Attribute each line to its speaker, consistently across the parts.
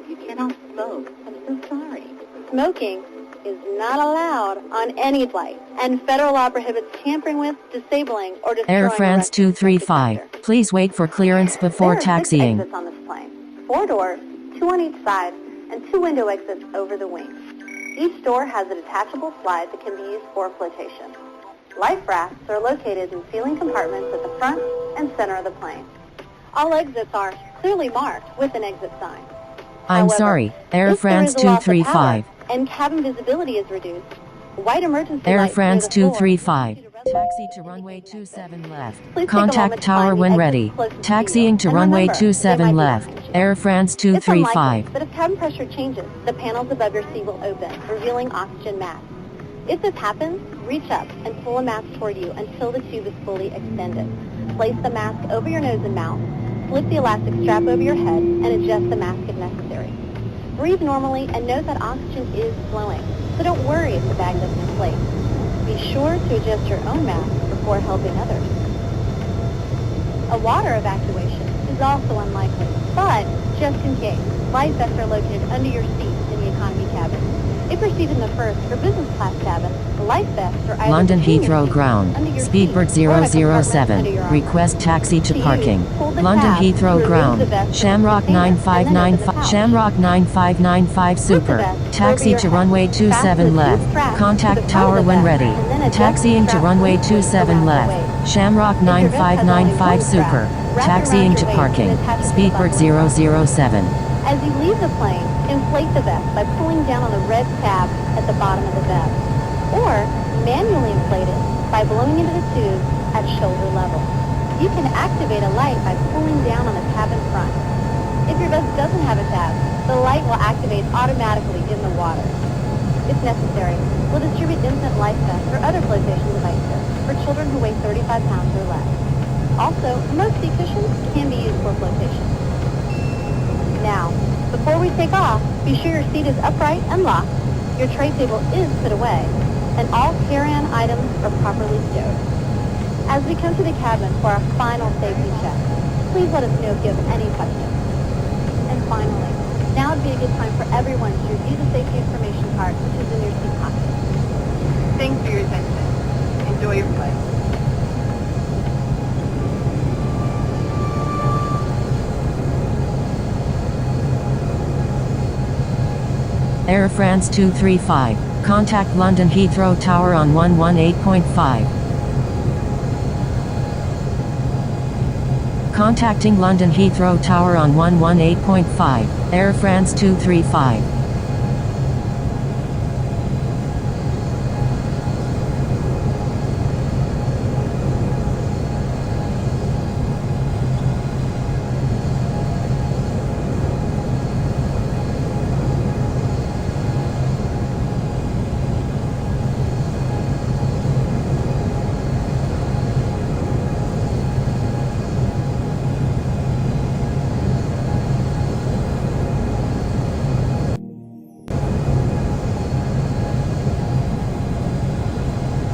Speaker 1: You cannot smoke. I'm so sorry.
Speaker 2: Smoking is not allowed on any flight, and federal law prohibits tampering with, disabling, or destroying
Speaker 3: Air France
Speaker 2: the rest of the
Speaker 3: 235.
Speaker 2: sector.
Speaker 3: Please wait for clearance before
Speaker 2: There are 6
Speaker 3: taxiing.
Speaker 2: exits on this plane. 4 doors, 2 on each side, and 2 window exits over the wings. Each door has a detachable slide that can be used for flotation. Life rafts are located in ceiling compartments at the front and center of the plane. All exits are clearly marked with an exit sign.
Speaker 3: I'm
Speaker 2: However,
Speaker 3: sorry, Air
Speaker 2: if there
Speaker 3: France
Speaker 2: is a loss of
Speaker 3: 235.
Speaker 2: power and cabin visibility is reduced, white emergency
Speaker 3: Air
Speaker 2: lights
Speaker 3: France
Speaker 2: near the floor
Speaker 3: 235.
Speaker 2: indicate a
Speaker 3: Taxi to runway 27 left.
Speaker 2: Please take a
Speaker 3: Contact
Speaker 2: moment to
Speaker 3: tower
Speaker 2: find the
Speaker 3: when
Speaker 2: exits
Speaker 3: ready.
Speaker 2: closest to
Speaker 3: Taxiing
Speaker 2: you.
Speaker 3: to
Speaker 2: And
Speaker 3: runway
Speaker 2: remember, they might
Speaker 3: 27
Speaker 2: be
Speaker 3: left.
Speaker 2: behind you.
Speaker 3: Air France
Speaker 2: It's unlikely,
Speaker 3: 235.
Speaker 2: but if cabin pressure changes, the panels above your seat will open, revealing oxygen masks. If this happens, reach up and pull a mask toward you until the tube is fully extended. Place the mask over your nose and mouth, slip the elastic strap over your head, and adjust the mask if necessary. Breathe normally and note that oxygen is flowing, so don't worry if the bag doesn't inflate. Be sure to adjust your own mask before helping others. A water evacuation is also unlikely, but just in case, life vests are located under your seat in the economy cabin. If you're seated in the first or business class cabin, the life vests are either
Speaker 3: London
Speaker 2: between your
Speaker 3: Heathrow
Speaker 2: seats,
Speaker 3: Ground.
Speaker 2: under your
Speaker 3: Speedbird
Speaker 2: seat, or in a compartment
Speaker 3: 007.
Speaker 2: under your arm.
Speaker 3: Request taxi to
Speaker 2: To
Speaker 3: parking.
Speaker 2: use, pull the
Speaker 3: London
Speaker 2: tab to
Speaker 3: Heathrow
Speaker 2: remove
Speaker 3: Ground.
Speaker 2: the vest from the
Speaker 3: Shamrock
Speaker 2: container, and then open the
Speaker 3: 9595.
Speaker 2: pouch.
Speaker 3: Shamrock 9595 Super.
Speaker 2: Put the vest
Speaker 3: Taxi
Speaker 2: over your
Speaker 3: to
Speaker 2: head.
Speaker 3: runway
Speaker 2: Fasten
Speaker 3: 27
Speaker 2: the tube
Speaker 3: left.
Speaker 2: strap to the
Speaker 3: Contact
Speaker 2: front
Speaker 3: tower
Speaker 2: of the
Speaker 3: when
Speaker 2: vest,
Speaker 3: ready.
Speaker 2: and then adjust
Speaker 3: Taxiing
Speaker 2: the
Speaker 3: to
Speaker 2: strap
Speaker 3: runway
Speaker 2: loosely
Speaker 3: 27
Speaker 2: around the
Speaker 3: left.
Speaker 2: waist.
Speaker 3: Shamrock
Speaker 2: If your vest has only
Speaker 3: 9595
Speaker 2: one strap,
Speaker 3: Super.
Speaker 2: wrap it
Speaker 3: Taxiing
Speaker 2: around
Speaker 3: to
Speaker 2: your waist
Speaker 3: parking.
Speaker 2: and attach it to the
Speaker 3: Speedbird
Speaker 2: buckle.
Speaker 3: 007.
Speaker 2: As you leave the plane, inflate the vest by pulling down on the red tab at the bottom of the vest, or manually inflate it by blowing into the tube at shoulder level. You can activate a light by pulling down on the tab in front. If your vest doesn't have a tab, the light will activate automatically in the water. If necessary, we'll distribute infant life vests or other flotation devices for children who weigh 35 pounds or less. Also, most seat cushions can be used for flotation. Now, before we take off, be sure your seat is upright and locked, your tray table is put away, and all carry-on items are properly stowed. As we come to the cabin for our final safety check, please let us know if you have any questions. And finally, now would be a good time for everyone to review the safety information card, which is in your seat pocket.
Speaker 1: Thanks for your attention. Enjoy your flight.
Speaker 3: Air France 235. Contact London Heathrow Tower on 118.5. Contacting London Heathrow Tower on 118.5. Air France 235.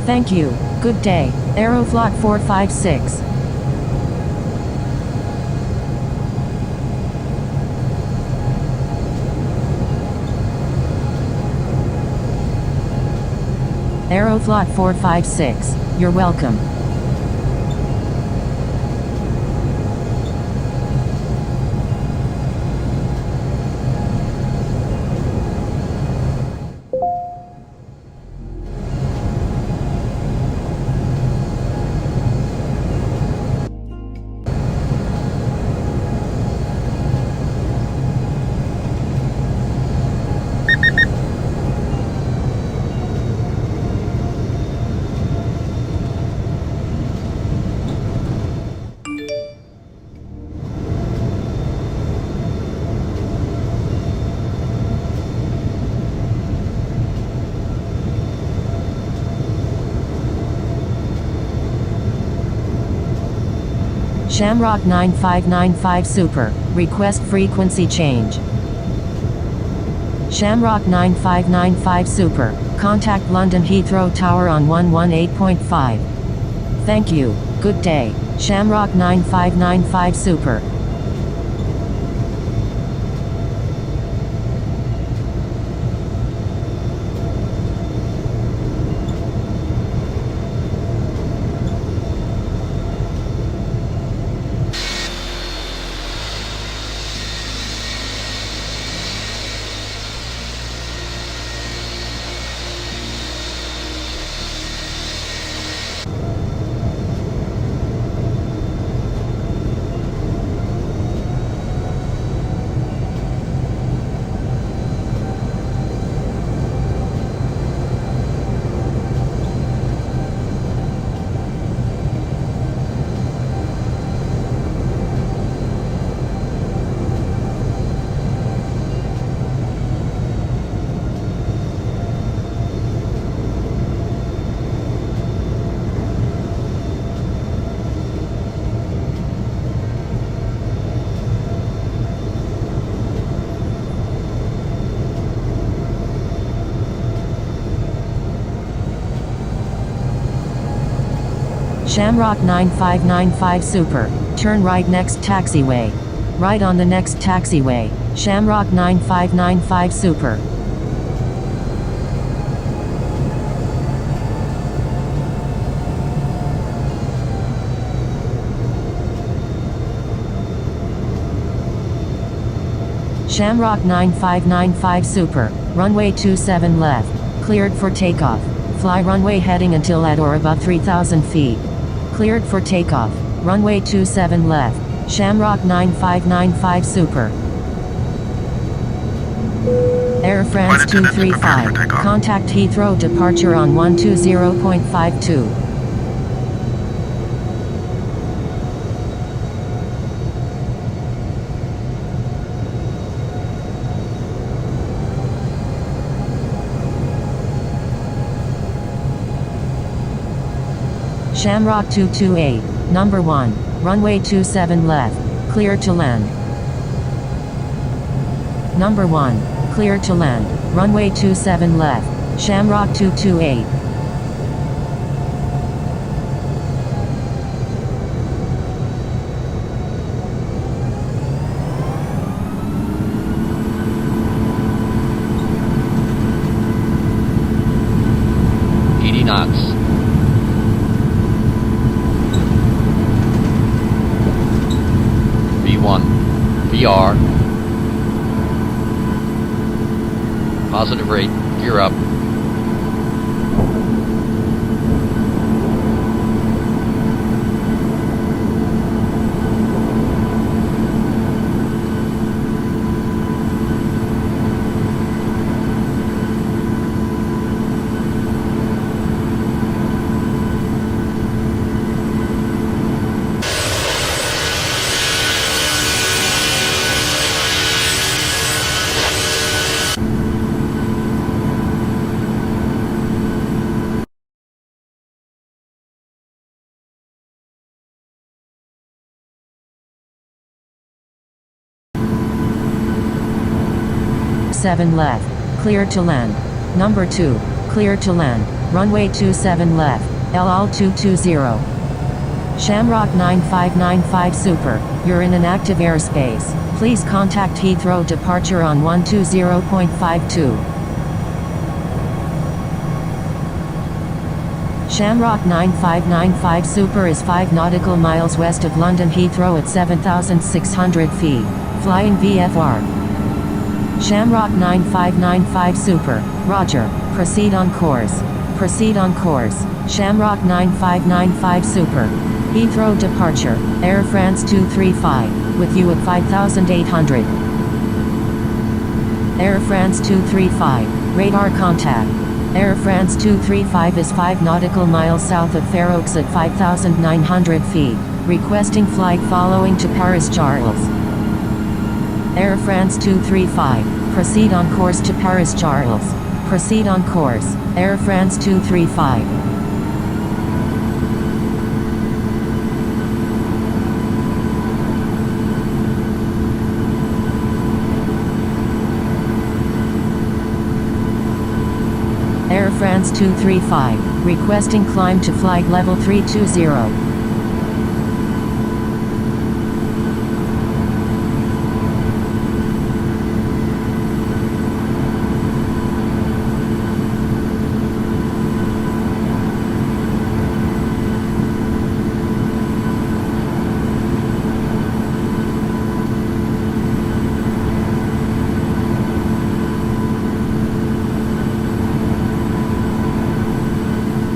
Speaker 3: Thank you. Good day. Aeroflot 456. Aeroflot 456. You're welcome. Shamrock 9595 Super. Request frequency change. Shamrock 9595 Super. Contact London Heathrow Tower on 118.5. Thank you. Good day. Shamrock 9595 Super. Shamrock 9595 Super. Turn right next taxiway. Right on the next taxiway. Shamrock 9595 Super. Shamrock 9595 Super. Runway 27 left. Cleared for takeoff. Fly runway heading until at or above 3,000 feet. Cleared for takeoff. Runway 27 left. Shamrock 9595 Super. Air France 235. Contact Heathrow departure on 120.52. Shamrock 228, number 1, runway 27 left, clear to land. Number 1, clear to land, runway 27 left, Shamrock 228.
Speaker 4: Knots. V1, VR, positive rate, gear up.
Speaker 3: Seven left, clear to land. Number 2, clear to land, runway 27 left, LL 220. Shamrock 9595 Super, you're in an active airspace. Please contact Heathrow departure on 120.52. Shamrock 9595 Super is 5 nautical miles west of London Heathrow at 7,600 feet, flying VFR. Shamrock 9595 Super, roger, proceed on course. Proceed on course, Shamrock 9595 Super. Heathrow departure, Air France 235, with you at 5,800. Air France 235, radar contact. Air France 235 is 5 nautical miles south of Fair Oaks at 5,900 feet, requesting flight following to Paris Charles. Air France 235, proceed on course to Paris Charles. Proceed on course, Air France 235. Air France 235, requesting climb to flight level 320.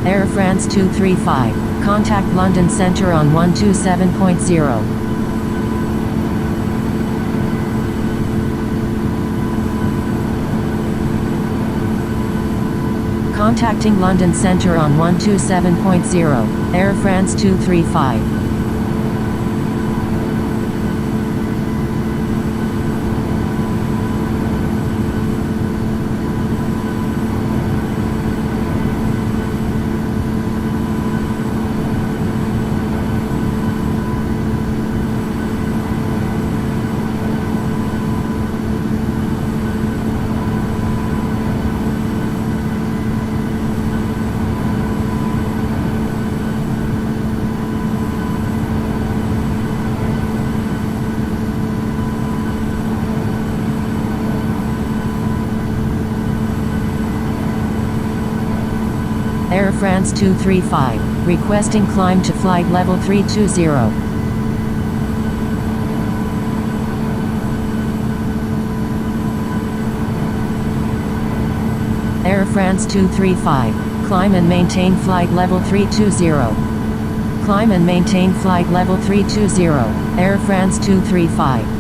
Speaker 3: Air France 235, contact London Centre on 127.0. Contacting London Centre on 127.0, Air France 235. Air France 235, requesting climb to flight level 320. Air France 235, climb and maintain flight level 320. Climb and maintain flight level 320, Air France 235.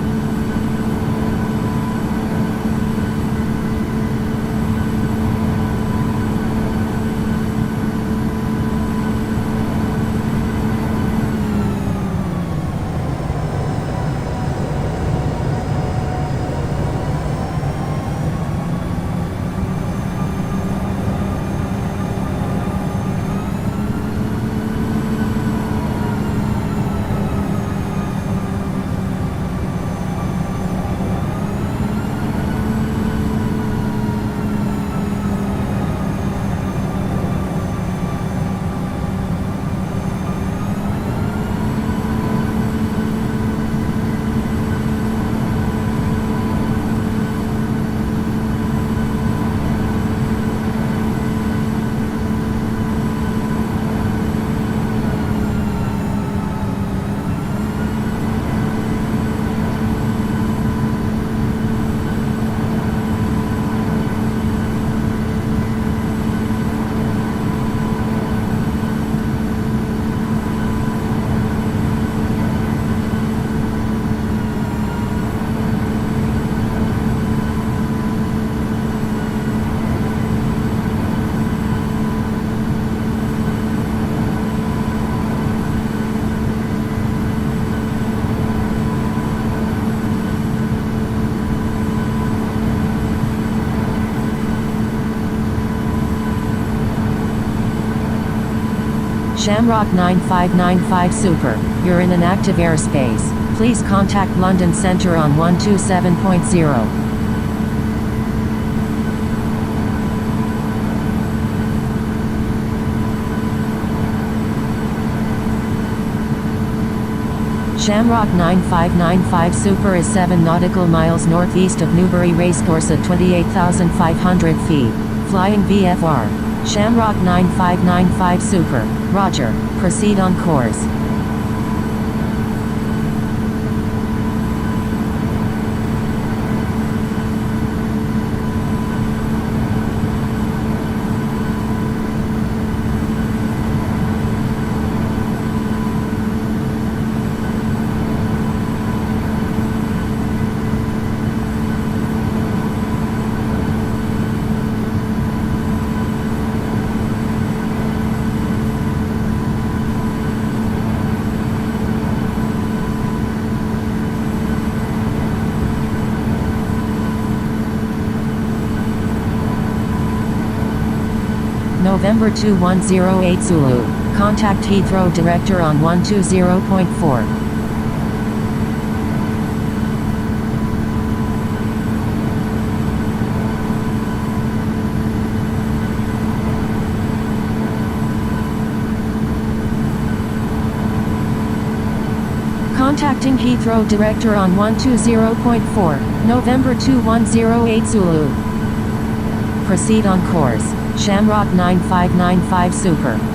Speaker 3: Shamrock 9595 Super, you're in an active airspace. Please contact London Centre on 127.0. Shamrock 9595 Super is 7 nautical miles northeast of Newbury Racecourse at 28,500 feet. Flying VFR. Shamrock 9595 Super. Roger. Proceed on course. November 2108 Zulu. Contact Heathrow Director on 120.4. Contacting Heathrow Director on 120.4, November 2108 Zulu. Proceed on course. Shamrock 9595 Super.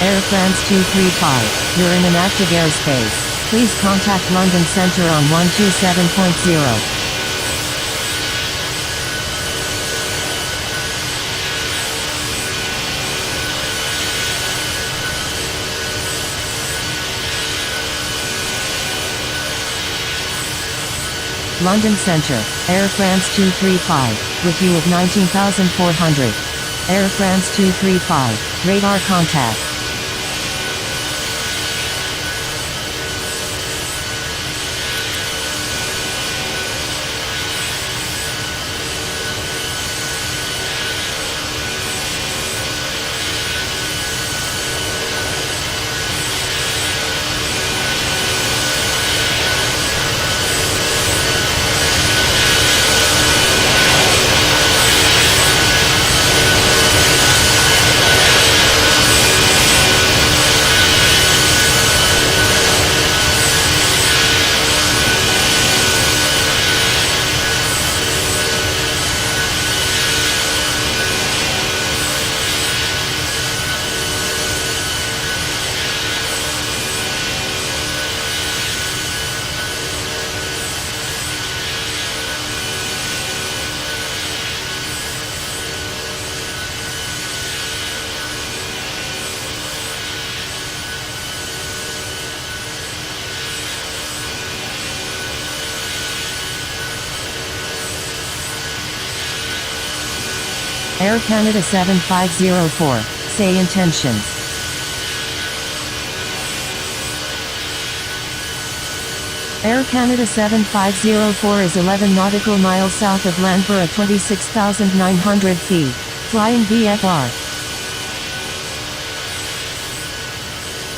Speaker 3: Air France 235, you're in an active airspace. Please contact London Centre on 127.0. London Centre, Air France 235, with you of 19,400. Air France 235, radar contact. Air Canada 7504, say intentions. Air Canada 7504 is 11 nautical miles south of Landborough at 26,900 feet, flying VFR.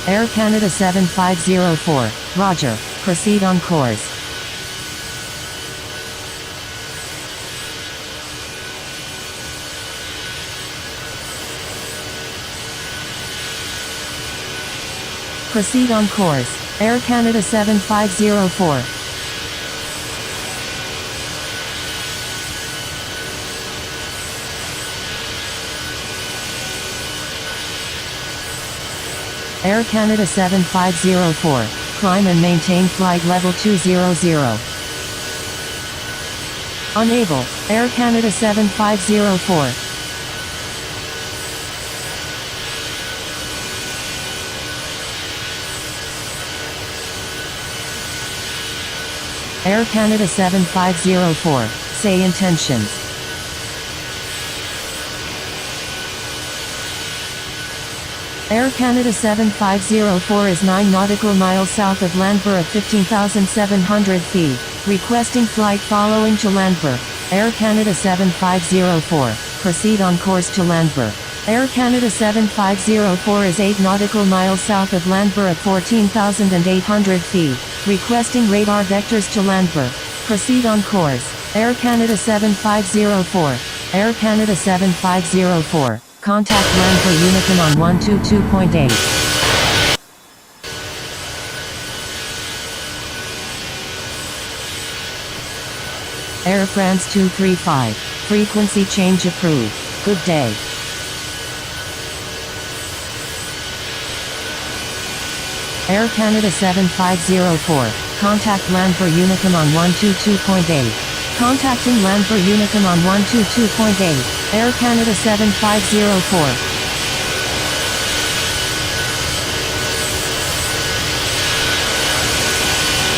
Speaker 3: Air Canada 7504, roger, proceed on course. Proceed on course, Air Canada 7504. Air Canada 7504, climb and maintain flight level 200. Unable, Air Canada 7504. Air Canada 7504, say intentions. Air Canada 7504 is 9 nautical miles south of Landborough at 15,700 feet, requesting flight following to Landborough. Air Canada 7504, proceed on course to Landborough. Air Canada 7504 is 8 nautical miles south of Landborough at 14,800 feet, requesting radar vectors to Landborough. Proceed on course. Air Canada 7504. Air Canada 7504. Contact Landborough Unicum on 122.8. Air France 235. Frequency change approved. Good day. Air Canada 7504, contact Landborough Unicum on 122.8. Contacting Landborough Unicum on 122.8, Air Canada 7504.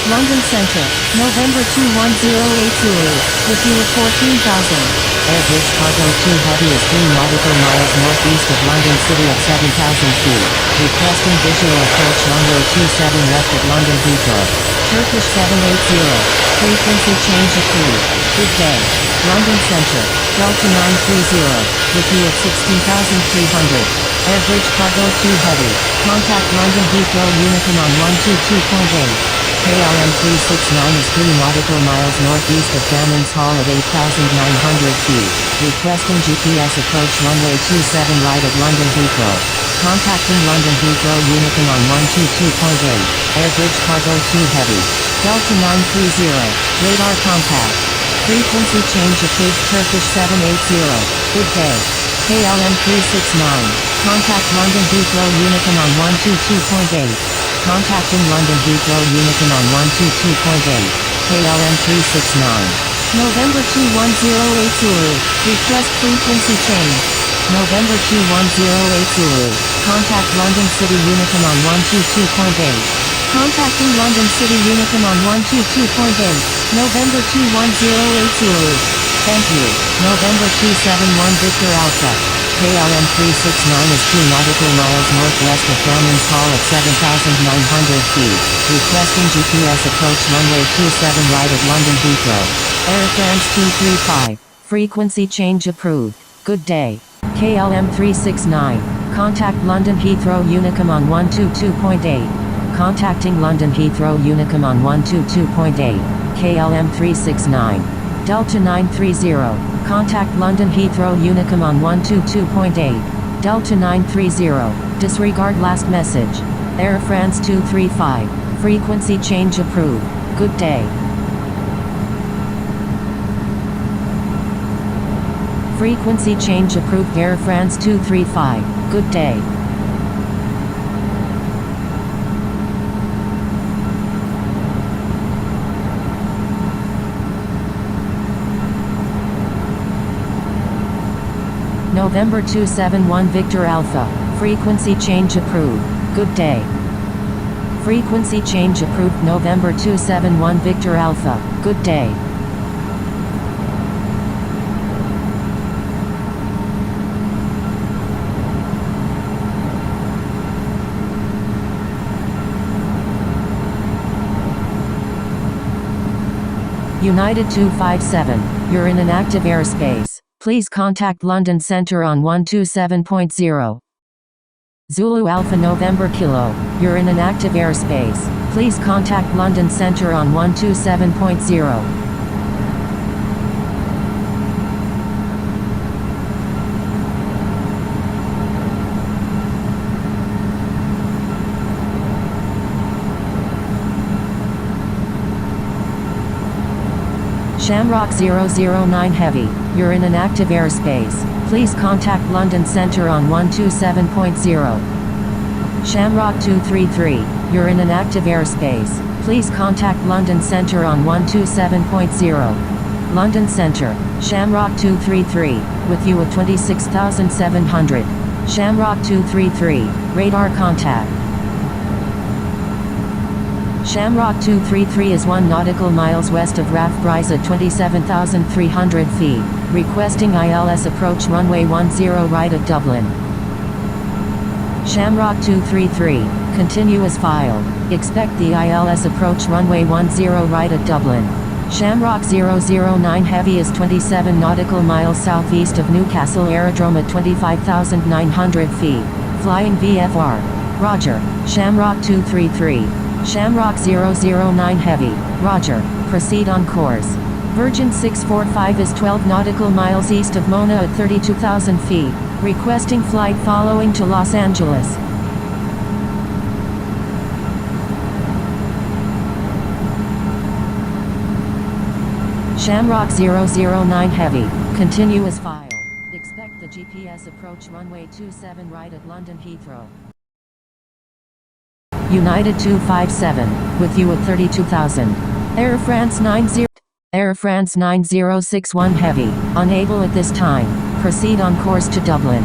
Speaker 3: London Centre, November 210828, with you at 14,000. Airbridge Cargo 2 Heavy is 3 nautical miles northeast of London City at 7,000 feet. Requesting visual approach runway 27 left at London Heathrow. Turkish 780. Frequency change approved. Good day. London Centre, Delta 930, with you at 16,300. Airbridge Cargo 2 Heavy. Contact London Heathrow Unicum on 122.8. KLM 369 is 3 nautical miles northeast of Gammons Hall at 8,900 feet. Requesting GPS approach runway 27 right at London Heathrow. Contacting London Heathrow Unicum on 122.8. Airbridge Cargo 2 Heavy. Delta 930. Radar contact. Frequency change approved Turkish 780. Good day. KLM 369. Contact London Heathrow Unicum on 122.8. Contacting London Heathrow Unicum on 122.8. KLM 369. November 21080 Zulu. Request frequency change. November 21080 Zulu. Contact London City Unicum on 122.8. Contacting London City Unicum on 122.8. November 21080 Zulu. Thank you. November 271 Victor Alpha. KLM 369 is 2 nautical miles northwest of Downlands Hall at 7,900 feet. Requesting GPS approach runway 27 right at London Heathrow. Air France 235. Frequency change approved. Good day. KLM 369. Contact London Heathrow Unicum on 122.8. Contacting London Heathrow Unicum on 122.8. KLM 369. Delta 930. Contact London Heathrow Unicum on 122.8. Delta 930. Disregard last message. Air France 235. Frequency change approved. Good day. Frequency change approved. Air France 235. Good day. November 271 Victor Alpha. Frequency change approved. Good day. Frequency change approved. November 271 Victor Alpha. Good day. United 257. You're in an active airspace. Please contact London Center on 127.0. Zulu Alpha November Kilo. You're in an active airspace. Please contact London Center on 127.0. Shamrock 009 Heavy. You're in an active airspace. Please contact London Center on 127.0. Shamrock 233. You're in an active airspace. Please contact London Center on 127.0. London Center. Shamrock 233. With you at 26,700. Shamrock 233. Radar contact. Shamrock 233 is 1 nautical miles west of RAF Bryce at 27,300 feet. Requesting ILS approach runway 10 right at Dublin. Shamrock 233. Continue as filed. Expect the ILS approach runway 10 right at Dublin. Shamrock 009 Heavy is 27 nautical miles southeast of Newcastle Aerodrome at 25,900 feet. Flying VFR. Roger. Shamrock 233. Shamrock 009 Heavy. Roger. Proceed on course. Virgin 645 is 12 nautical miles east of Mona at 32,000 feet. Requesting flight following to Los Angeles. Shamrock 009 Heavy. Continue as filed. Expect the GPS approach runway 27 right at London Heathrow. United 257. With you at 32,000. Air France 9061 Heavy. Unable at this time. Proceed on course to Dublin.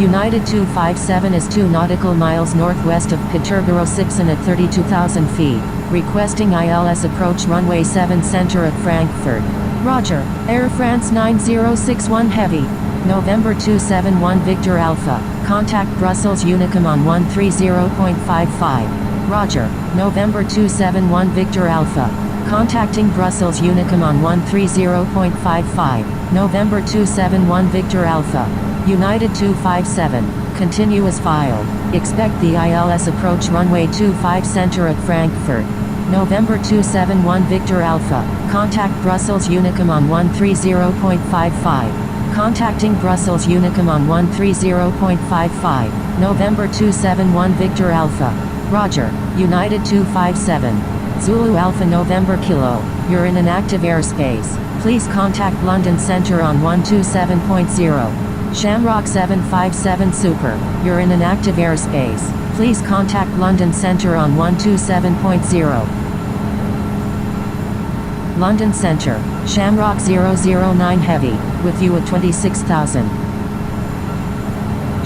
Speaker 3: United 257 is 2 nautical miles northwest of Peterborough Simpson at 32,000 feet. Requesting ILS approach runway 7 center at Frankfurt. Roger. Air France 9061 Heavy. November 271 Victor Alpha. Contact Brussels Unicum on 130.55. Roger. November 271 Victor Alpha. Contacting Brussels Unicum on 130.55. November 271 Victor Alpha. United 257. Continue as filed. Expect the ILS approach runway 25 center at Frankfurt. November 271 Victor Alpha. Contact Brussels Unicum on 130.55. Contacting Brussels Unicum on 130.55. November 271 Victor Alpha. Roger. United 257. Zulu Alpha November Kilo. You're in an active airspace. Please contact London Center on 127.0. Shamrock 757 Super, you're in an active airspace. Please contact London Centre on 127.0. London Centre, Shamrock 009 Heavy, with you at 26,000.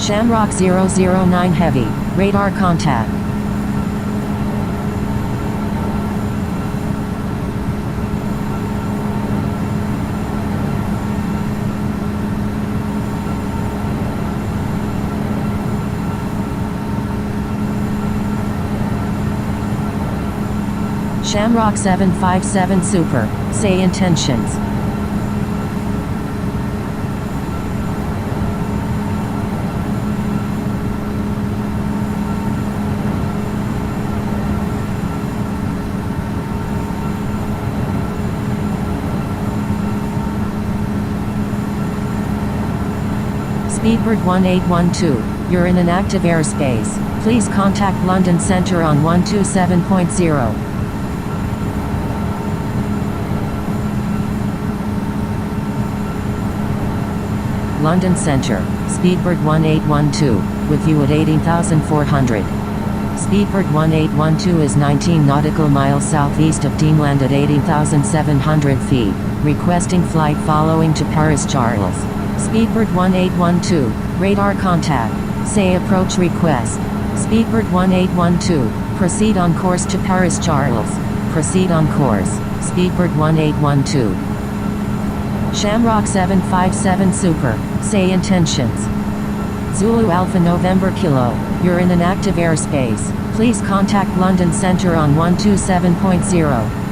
Speaker 3: Shamrock 009 Heavy, radar contact. Shamrock 757 Super, say intentions. Speedbird 1812, you're in an active airspace. Please contact London Centre on 127.0. London Centre, Speedbird 1812, with you at 18,400. Speedbird 1812 is 19 nautical miles southeast of Deanland at 18,700 feet, requesting flight following to Paris Charles. Speedbird 1812, radar contact, say approach request. Speedbird 1812, proceed on course to Paris Charles. Proceed on course, Speedbird 1812. Shamrock 757 Super, say intentions. Zulu Alpha November Kilo, you're in an active airspace. Please contact London Centre on 127.0.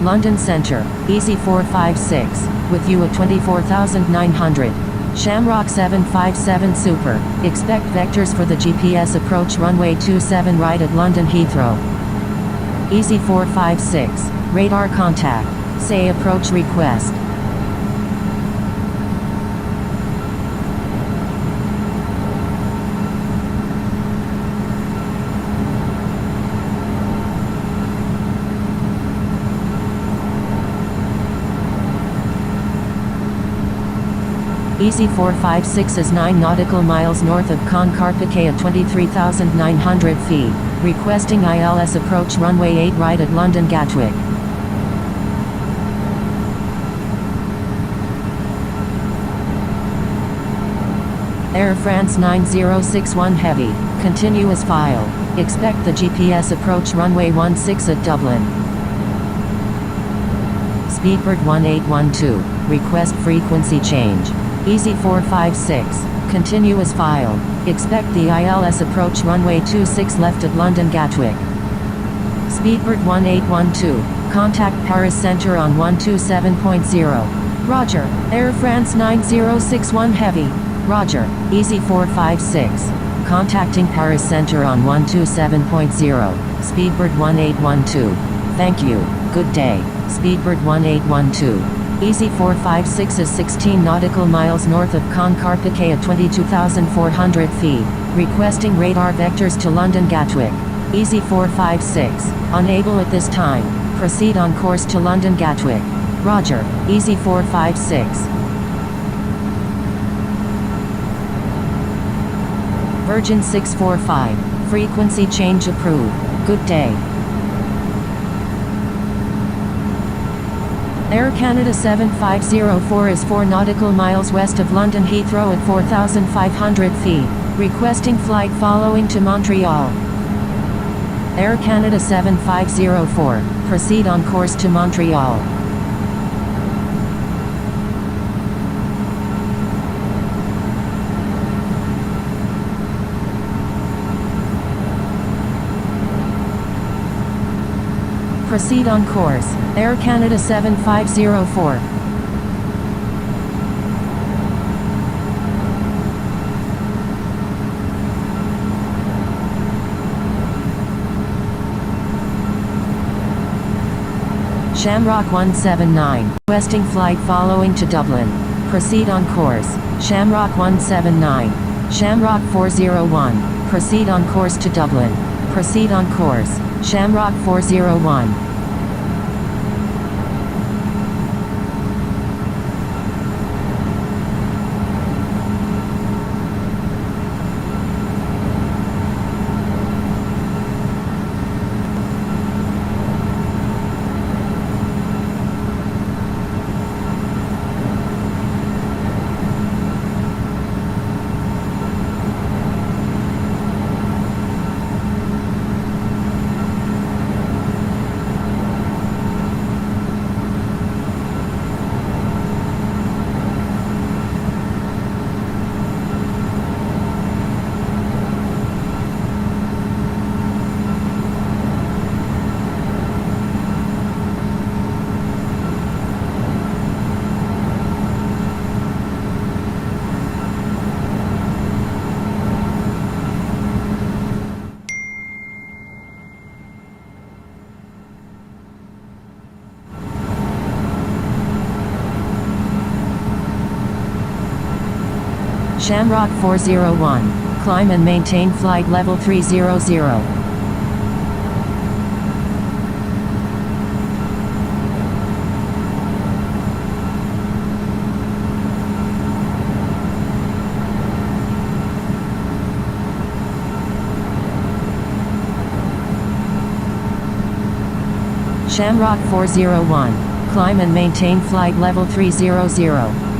Speaker 3: London Centre, Easy 456, with you at 24,900. Shamrock 757 Super, expect vectors for the GPS approach runway 27 right at London Heathrow. Easy 456, radar contact, say approach request. Easy 456 is 9 nautical miles north of Concarpique at 23,900 feet, requesting ILS approach runway 8 right at London Gatwick. Air France 9061 Heavy, continuous file, expect the GPS approach runway 16 at Dublin. Speedbird 1812, request frequency change. Easy 456, continuous file, expect the ILS approach runway 26 left at London Gatwick. Speedbird 1812, contact Paris Centre on 127.0. Roger, Air France 9061 Heavy. Roger, Easy 456, contacting Paris Centre on 127.0. Speedbird 1812, thank you, good day. Speedbird 1812. Easy 456 is 16 nautical miles north of Concarpique at 22,400 feet, requesting radar vectors to London Gatwick. Easy 456, unable at this time, proceed on course to London Gatwick. Roger, Easy 456. Virgin 645, frequency change approved, good day. Air Canada 7504 is 4 nautical miles west of London Heathrow at 4,500 feet, requesting flight following to Montreal. Air Canada 7504, proceed on course to Montreal. Proceed on course, Air Canada 7504. Shamrock 179, requesting flight following to Dublin. Proceed on course. Shamrock 179. Shamrock 401, proceed on course to Dublin. Proceed on course. Shamrock 401. Shamrock 401, climb and maintain flight level 300. Shamrock 401, climb and maintain flight level 300.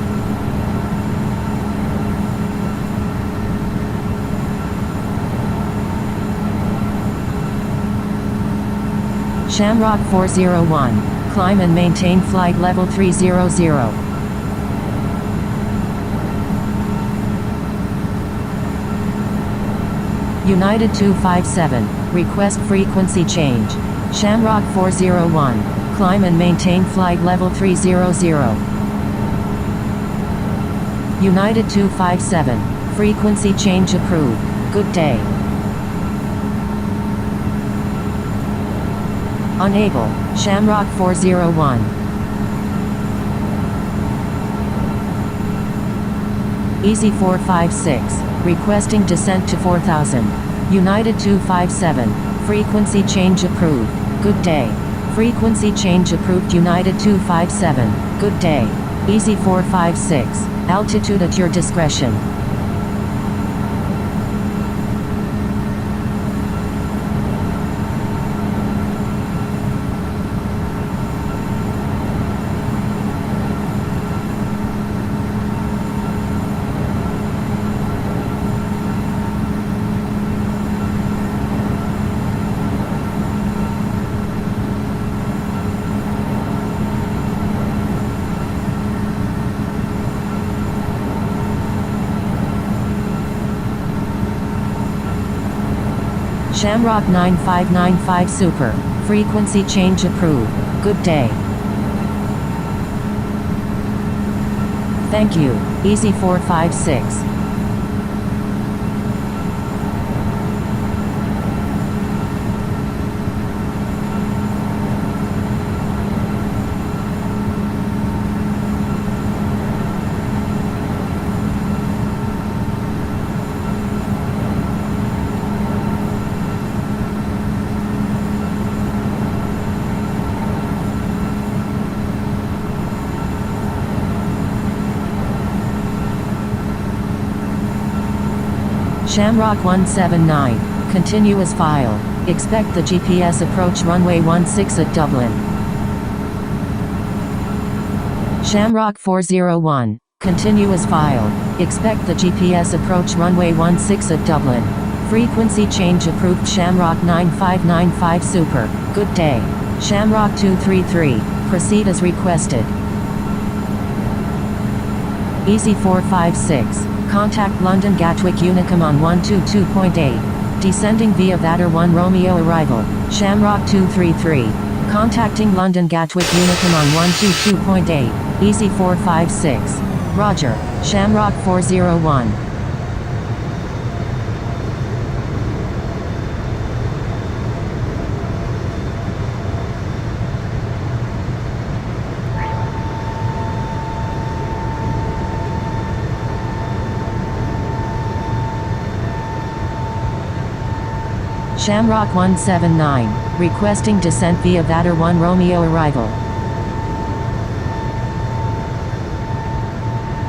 Speaker 3: Shamrock 401, climb and maintain flight level 300. United 257, request frequency change. Shamrock 401, climb and maintain flight level 300. United 257, frequency change approved. Good day. Unable, Shamrock 401. Easy 456, requesting descent to 4000. United 257, frequency change approved. Good day. Frequency change approved. United 257, good day. Easy 456, altitude at your discretion. Shamrock 9595 Super, frequency change approved. Good day. Thank you, Easy 456. Shamrock 179, continuous file. Expect the GPS approach runway 16 at Dublin. Shamrock 401, continuous file. Expect the GPS approach runway 16 at Dublin. Frequency change approved. Shamrock 9595 Super, good day. Shamrock 233, proceed as requested. Easy 456, contact London Gatwick Unicum on 122.8. Descending via Vader 1 Romeo arrival. Shamrock 233, contacting London Gatwick Unicum on 122.8. Easy 456. Roger. Shamrock 401. Shamrock 179, requesting descent via Vader 1 Romeo arrival.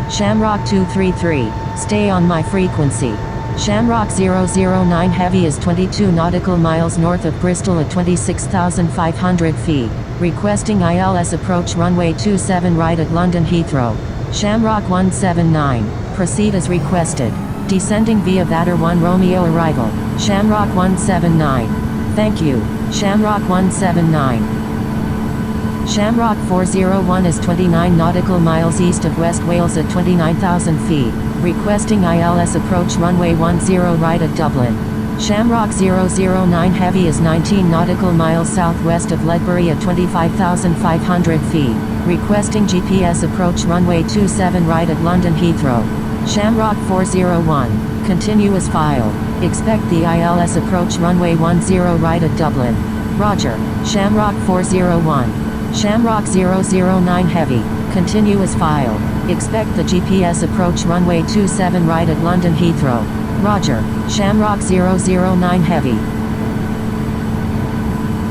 Speaker 3: Shamrock 233, stay on my frequency. Shamrock 009 Heavy is 22 nautical miles north of Bristol at 26,500 feet, requesting ILS approach runway 27 right at London Heathrow. Shamrock 179, proceed as requested. Descending via Vader 1 Romeo arrival. Shamrock 179. Thank you. Shamrock 179. Shamrock 401 is 29 nautical miles east of West Wales at 29,000 feet, requesting ILS approach runway 10 right at Dublin. Shamrock 009 Heavy is 19 nautical miles southwest of Ledbury at 25,500 feet, requesting GPS approach runway 27 right at London Heathrow. Shamrock 401, continue as filed. Expect the ILS approach runway 10 right at Dublin. Roger. Shamrock 401. Shamrock 009 Heavy, continue as filed. Expect the GPS approach runway 27 right at London Heathrow. Roger. Shamrock 009 Heavy.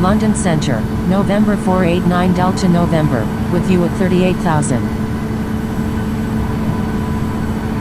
Speaker 3: London Centre, November 489 Delta November, with you at 38,000.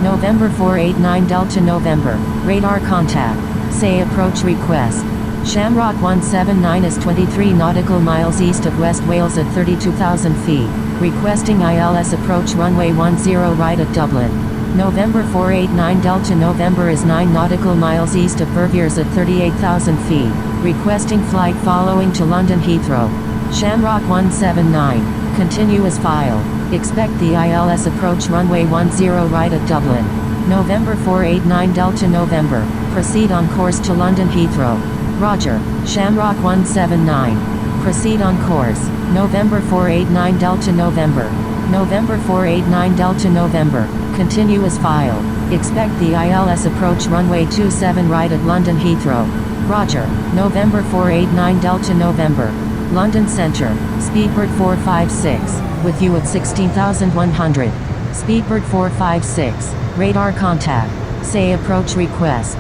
Speaker 3: November 489 Delta November, radar contact, say approach request. Shamrock 179 is 23 nautical miles east of West Wales at 32,000 feet, requesting ILS approach runway 10 right at Dublin. November 489 Delta November is 9 nautical miles east of Verviers at 38,000 feet, requesting flight following to London Heathrow. Shamrock 179, continue as filed. Expect the ILS approach runway 10 right at Dublin. November 489 Delta November, proceed on course to London Heathrow. Roger. Shamrock 179, proceed on course. November 489 Delta November. November 489 Delta November, continue as filed. Expect the ILS approach runway 27 right at London Heathrow. Roger. November 489 Delta November. London Centre, Speedbird 456, with you at 16,100. Speedbird 456, radar contact, say approach request.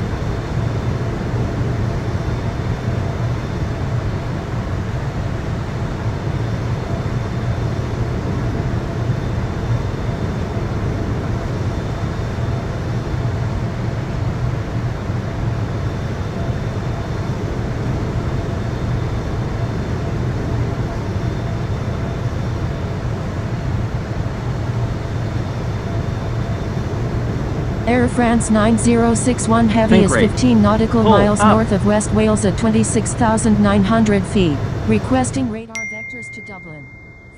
Speaker 3: Air France 9061 Heavy is 15 nautical miles north of West Wales at 26,900 feet, requesting radar vectors to Dublin.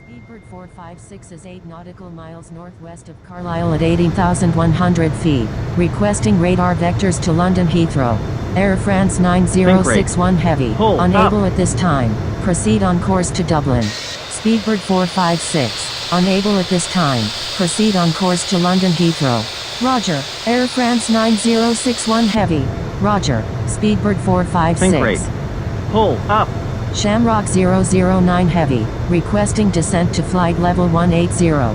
Speaker 3: Speedbird 456 is 8 nautical miles northwest of Carlisle at 18,100 feet, requesting radar vectors to London Heathrow. Air France 9061 Heavy, unable at this time, proceed on course to Dublin. Speedbird 456, unable at this time, proceed on course to London Heathrow. Roger. Air France 9061 Heavy. Roger. Speedbird 456.
Speaker 5: Pull up.
Speaker 3: Shamrock 009 Heavy, requesting descent to flight level 180.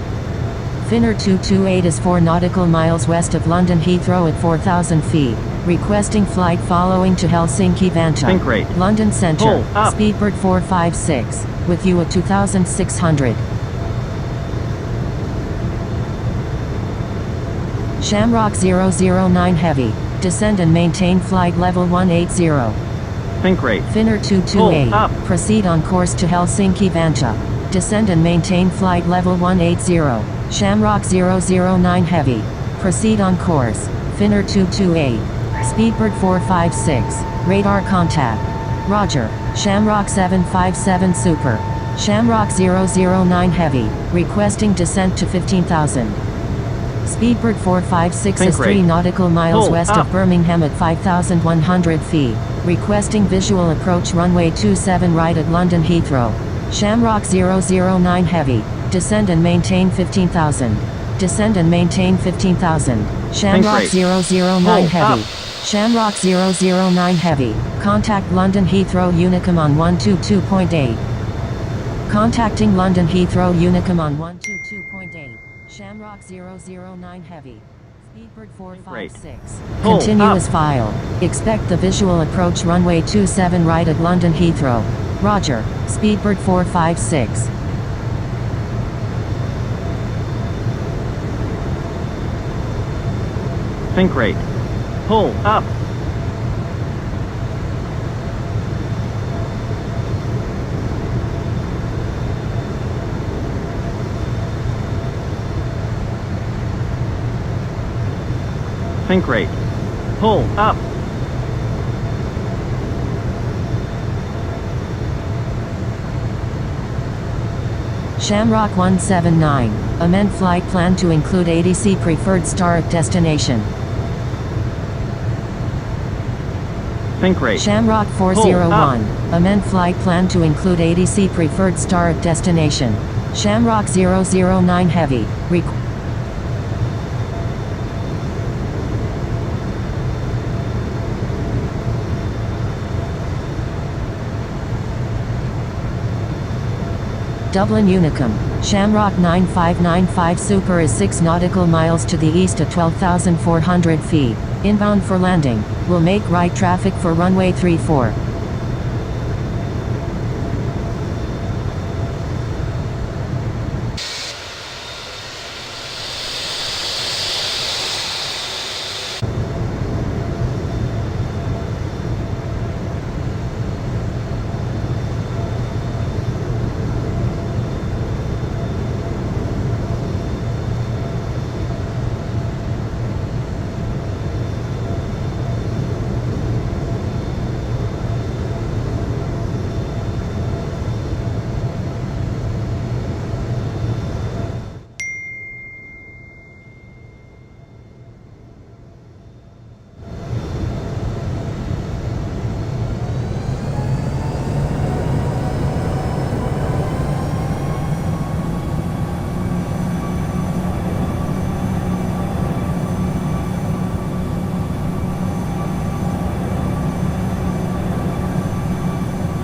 Speaker 3: Finner 228 is 4 nautical miles west of London Heathrow at 4,000 feet, requesting flight following to Helsinki Vantaa. London Centre, Speedbird 456, with you at 2,600. Shamrock 009 Heavy, descend and maintain flight level 180. Finner 228, proceed on course to Helsinki Vantaa. Descend and maintain flight level 180. Shamrock 009 Heavy, proceed on course. Finner 228, Speedbird 456, radar contact. Roger. Shamrock 757 Super. Shamrock 009 Heavy, requesting descent to 15,000. Speedbird 456 is 3 nautical miles west of Birmingham at 5,100 feet, requesting visual approach runway 27 right at London Heathrow. Shamrock 009 Heavy, descend and maintain 15,000. Descend and maintain 15,000. Shamrock 009 Heavy. Shamrock 009 Heavy, contact London Heathrow Unicum on 122.8. Contacting London Heathrow Unicum on 122.8. Shamrock 009 Heavy. Speedbird
Speaker 5: Great.
Speaker 3: 456.
Speaker 5: Pull
Speaker 3: Continuous
Speaker 5: up.
Speaker 3: file. Expect the visual approach runway 27 right at London Heathrow. Roger. Speedbird 456.
Speaker 5: Think rate. Pull up. Think rate. Pull up.
Speaker 3: Shamrock 179. Amend flight plan to include ADC preferred star at destination.
Speaker 5: Think rate.
Speaker 3: Shamrock 401. Amend flight plan to include ADC preferred star at destination. Shamrock 009 Heavy. Dublin Unicum. Shamrock 9595 Super is 6 nautical miles to the east at 12,400 feet. Inbound for landing. Will make right traffic for runway 34.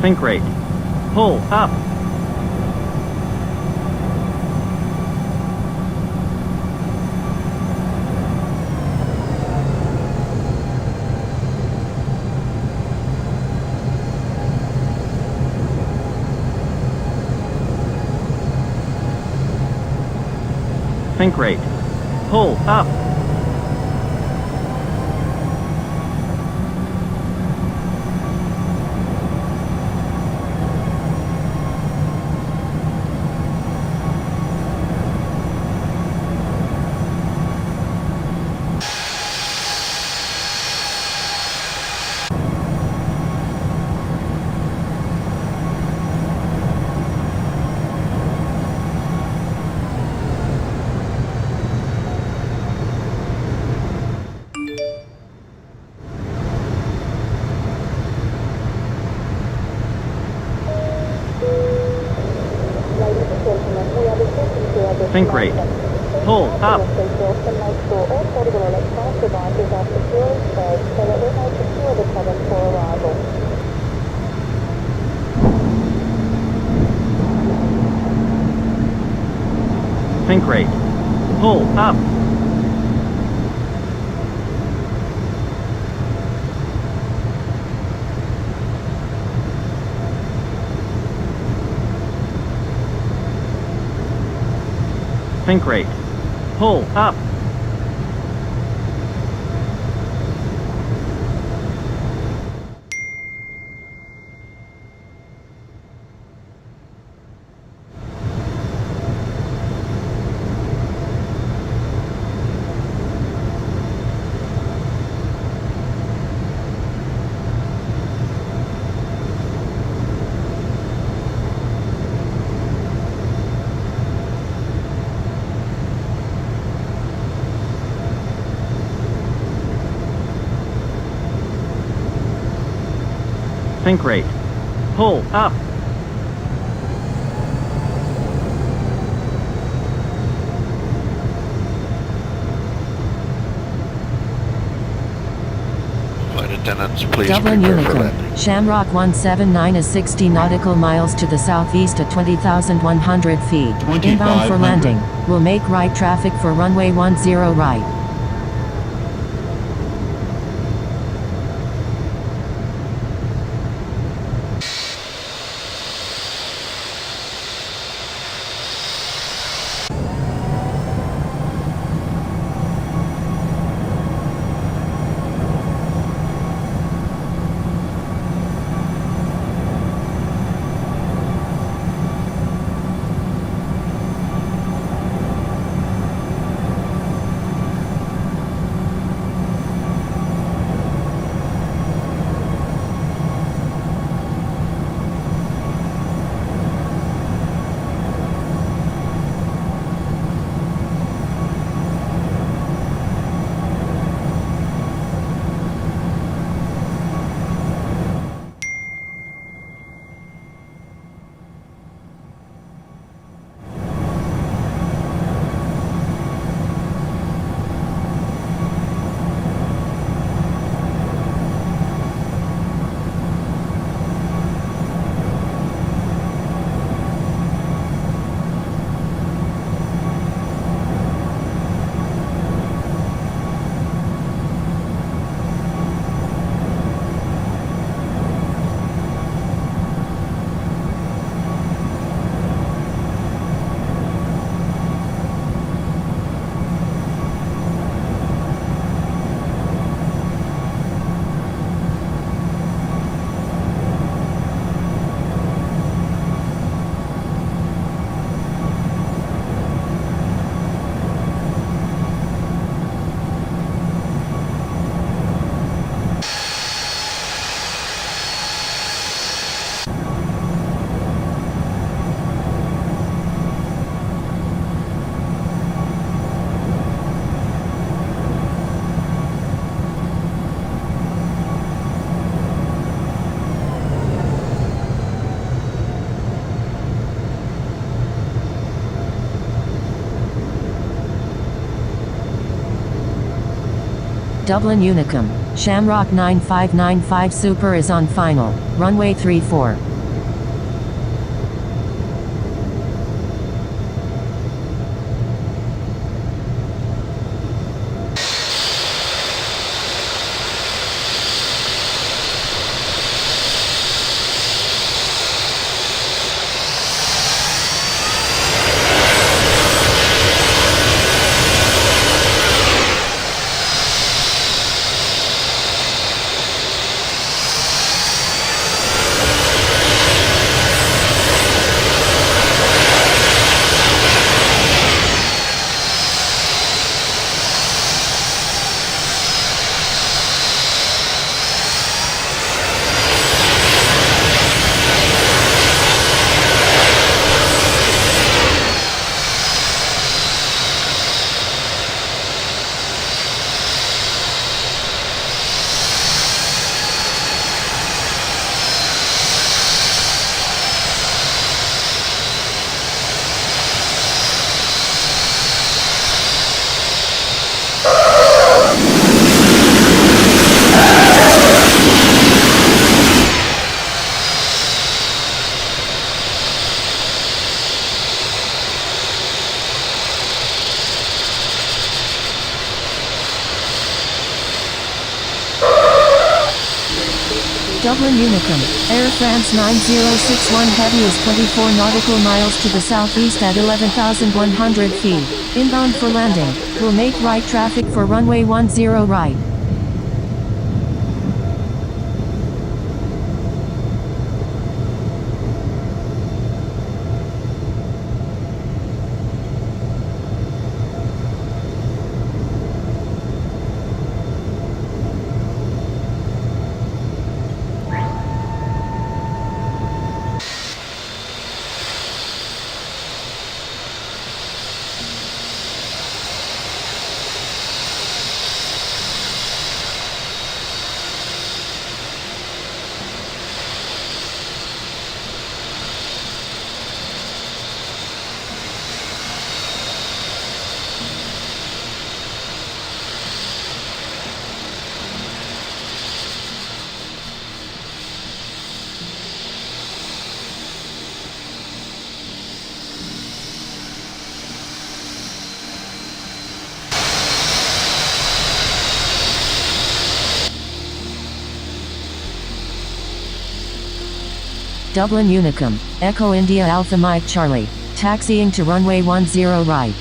Speaker 5: Think rate. Pull up. Think rate. Pull up. Think rate. Pull up. Think rate. Pull up. Think rate. Pull up. Think rate. Pull up.
Speaker 6: Flight attendants, please
Speaker 3: Dublin
Speaker 6: prepare for
Speaker 3: Unicum.
Speaker 6: landing.
Speaker 3: Shamrock 179 is 60 nautical miles to the southeast at 20,100 feet. Inbound for landing. Will make right traffic for runway 10 right. Dublin Unicum, Shamrock 9595 Super is on final, runway 34. Dublin Unicum, Air France 9061 Heavy is 24 nautical miles to the southeast at 11,100 feet. Inbound for landing. Will make right traffic for runway 10 right. Dublin Unicum, Echo India Alpha Mike Charlie, taxiing to runway 10 right.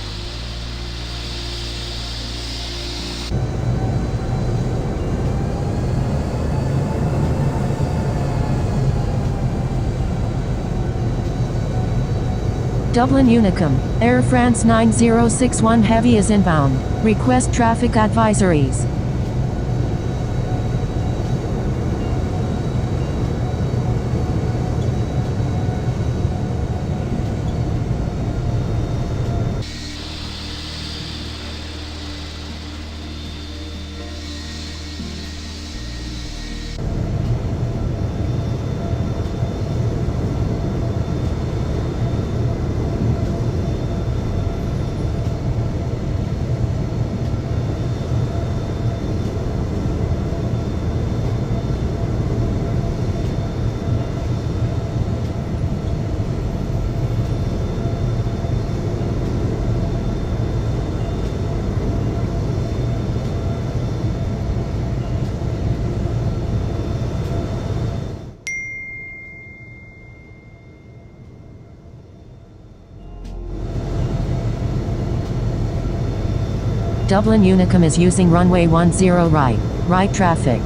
Speaker 3: Dublin Unicum, Air France 9061 Heavy is inbound. Request traffic advisories. Dublin Unicum is using runway 10 right. Right traffic.